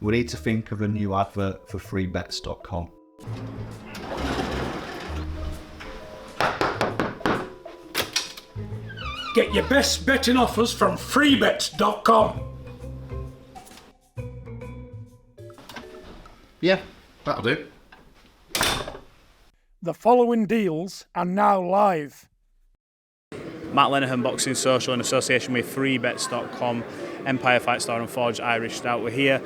we need to think of a new advert for freebets.com. Get your best betting offers from freebets.com. Yeah, that'll do. The following deals are now live. Matt Lenihan, Boxing Social, in association with freebets.com, Empire Fight Store and Forged Irish Stout. We're here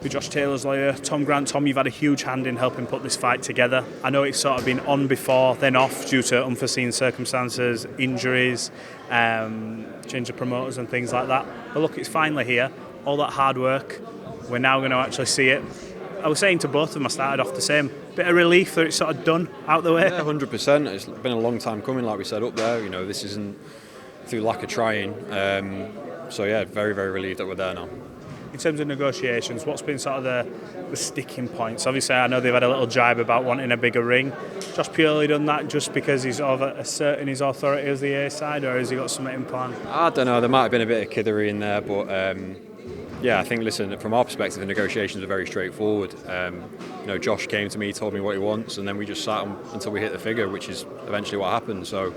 with Josh Taylor's lawyer, Tom Grant. Tom, you've had a huge hand in helping put this fight together. I know it's sort of been on before, then off due to unforeseen circumstances, injuries, change of promoters and things like that. But look, it's finally here. All that hard work, we're now going to actually see it. I was saying to both of them, I started off the same. Bit of relief that it's sort of done, out the way. Yeah, 100%. It's been a long time coming, like we said up there. You know, this isn't through lack of trying. So yeah, very, very relieved that we're there now. In terms of negotiations, what's been sort of the sticking points? Obviously, I know they've had a little jibe about wanting a bigger ring. Josh purely done that just because he's asserting his authority as the A side, or has he got something in plan? I don't know. There might have been a bit of kiddery in there, but yeah, I think, listen, from our perspective, the negotiations are very straightforward. You know, Josh came to me, told me what he wants, and then we just sat until we hit the figure, which is eventually what happened. So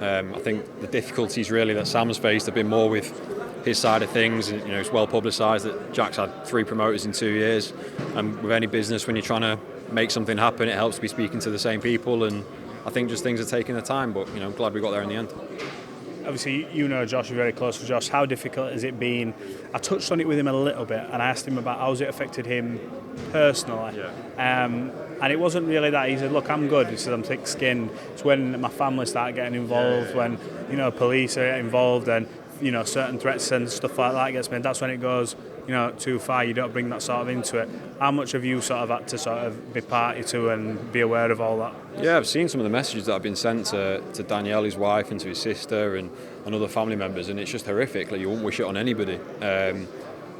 I think the difficulties really that Sam's faced have been more with his side of things. And, you know, it's well publicised that Jack's had 3 promoters in 2 years, and with any business, when you're trying to make something happen, it helps to be speaking to the same people, and I think just things are taking the time, but, you know, I'm glad we got there in the end. Obviously, you know Josh, you're very close with Josh. How difficult has it been? I touched on it with him a little bit, and I asked him about how's it affected him personally. Yeah. And it wasn't really that. He said, look, I'm good. He said, I'm thick-skinned. It's when my family started getting involved, when, you know, police are involved, and, you know, certain threats and stuff like that gets made. That's when it goes, you know, too far. You don't bring that sort of into it. How much have you sort of had to sort of be party to and be aware of all that? Yeah, I've seen some of the messages that have been sent to Danielle, his wife, and to his sister and other family members, and it's just horrific. Like, you wouldn't wish it on anybody.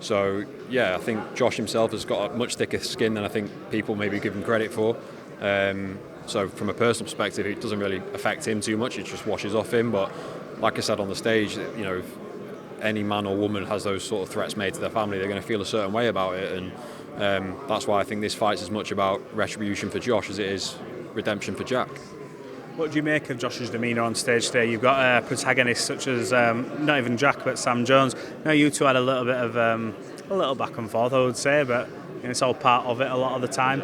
So yeah, I think Josh himself has got a much thicker skin than I think people maybe give him credit for. So from a personal perspective, it doesn't really affect him too much. It just washes off him. But like I said on the stage, you know, if any man or woman has those sort of threats made to their family, they're going to feel a certain way about it, and that's why I think this fight's as much about retribution for Josh as it is redemption for Jack. What do you make of Josh's demeanour on stage today? You've got protagonists such as not even Jack but Sam Jones. Now you two had a little bit of a little back and forth, I would say, but you know, it's all part of it a lot of the time.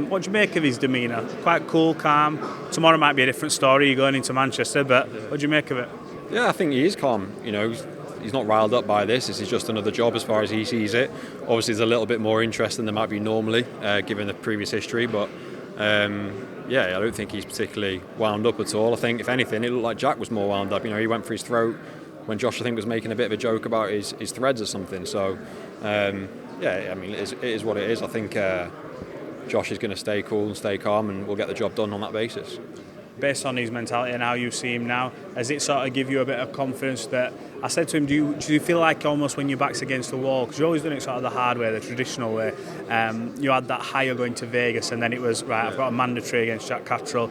What do you make of his demeanour? Quite cool, calm. Tomorrow might be a different story. You're going into Manchester, but what do you make of it? Yeah, I think he is calm. You know, he's not riled up by this. This is just another job as far as he sees it. Obviously, there's a little bit more interest than there might be normally, given the previous history, but yeah, I don't think he's particularly wound up at all. I think, if anything, it looked like Jack was more wound up. You know, he went for his throat when Josh, I think, was making a bit of a joke about his threads or something. So, yeah, I mean, it is what it is. I think Josh is going to stay cool and stay calm, and we'll get the job done on that basis. Based on his mentality and how you see him now, does it sort of give you a bit of confidence that, I said to him, do you feel like almost when your back's against the wall, because you've always done it sort of the hard way, the traditional way, you had that higher going to Vegas, and then it was, right, I've got a mandatory against Jack Catterall.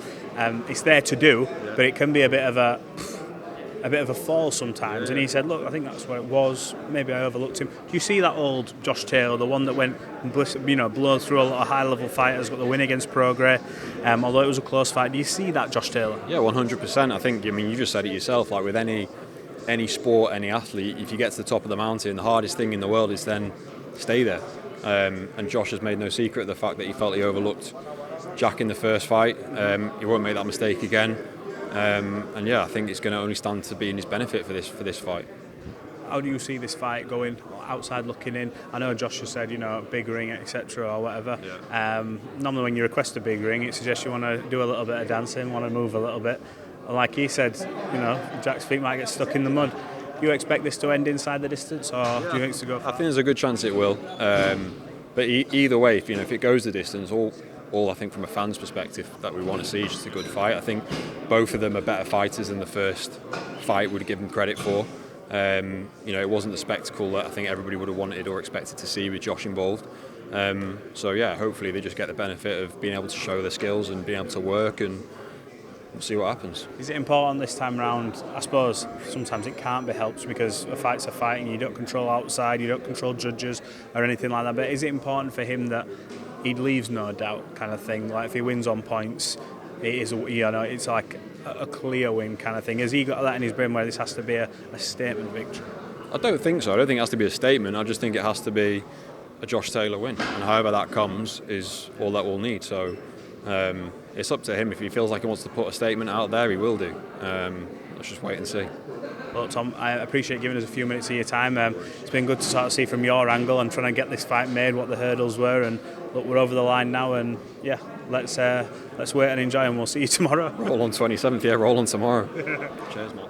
It's there to do, but it can be a bit of a fall sometimes. And he said, look, I think that's what it was. Maybe I overlooked him. Do you see that old Josh Taylor, the one that went, blown through a lot of high-level fighters, got the win against Prograis, although it was a close fight? Do you see that Josh Taylor? Yeah, 100%. I think, I mean, you just said it yourself, like with any sport, any athlete, if you get to the top of the mountain, the hardest thing in the world is then stay there. And Josh has made no secret of the fact that he felt he overlooked Jack in the first fight. He won't make that mistake again. And yeah, I think it's going to only stand to be in his benefit for this fight. How do you see this fight going, outside looking in? I know Josh has said, big ring, etc. or whatever. Yeah. Normally when you request a big ring, it suggests you want to do a little bit of dancing, want to move a little bit. And like he said, Jack's feet might get stuck in the mud. Do you expect this to end inside the distance, or do you think it's to go? I think there's a good chance it will. But either way, if it goes the distance, all I think from a fan's perspective that we want to see is just a good fight. I think both of them are better fighters than the first fight would give them credit for. It wasn't the spectacle that I think everybody would have wanted or expected to see with Josh involved. So yeah, hopefully they just get the benefit of being able to show their skills and being able to work, and we'll see what happens. Is it important this time round? I suppose sometimes it can't be helped because a fight's a fight and you don't control outside, you don't control judges or anything like that. But is it important for him that he leaves no doubt kind of thing? Like if he wins on points, it is, it's like a clear win kind of thing. Has he got that in his brain where this has to be a statement victory? I don't think so. I don't think it has to be a statement. I just think it has to be a Josh Taylor win. And however that comes is all that we'll need. So it's up to him. If he feels like he wants to put a statement out there, he will do. Let's just wait and see. Well, Tom, I appreciate giving us a few minutes of your time. It's been good to sort of see from your angle and trying to get this fight made, what the hurdles were, and look, we're over the line now. And yeah, let's wait and enjoy, and we'll see you tomorrow. Roll on 27th, yeah, roll on tomorrow. Cheers, Matt.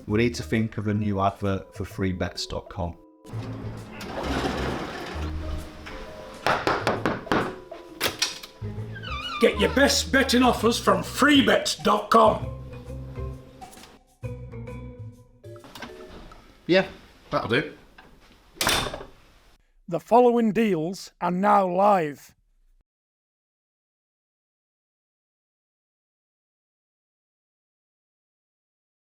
We need to think of a new advert for freebets.com. Get your best betting offers from freebets.com. Yeah, that'll do. The following deals are now live.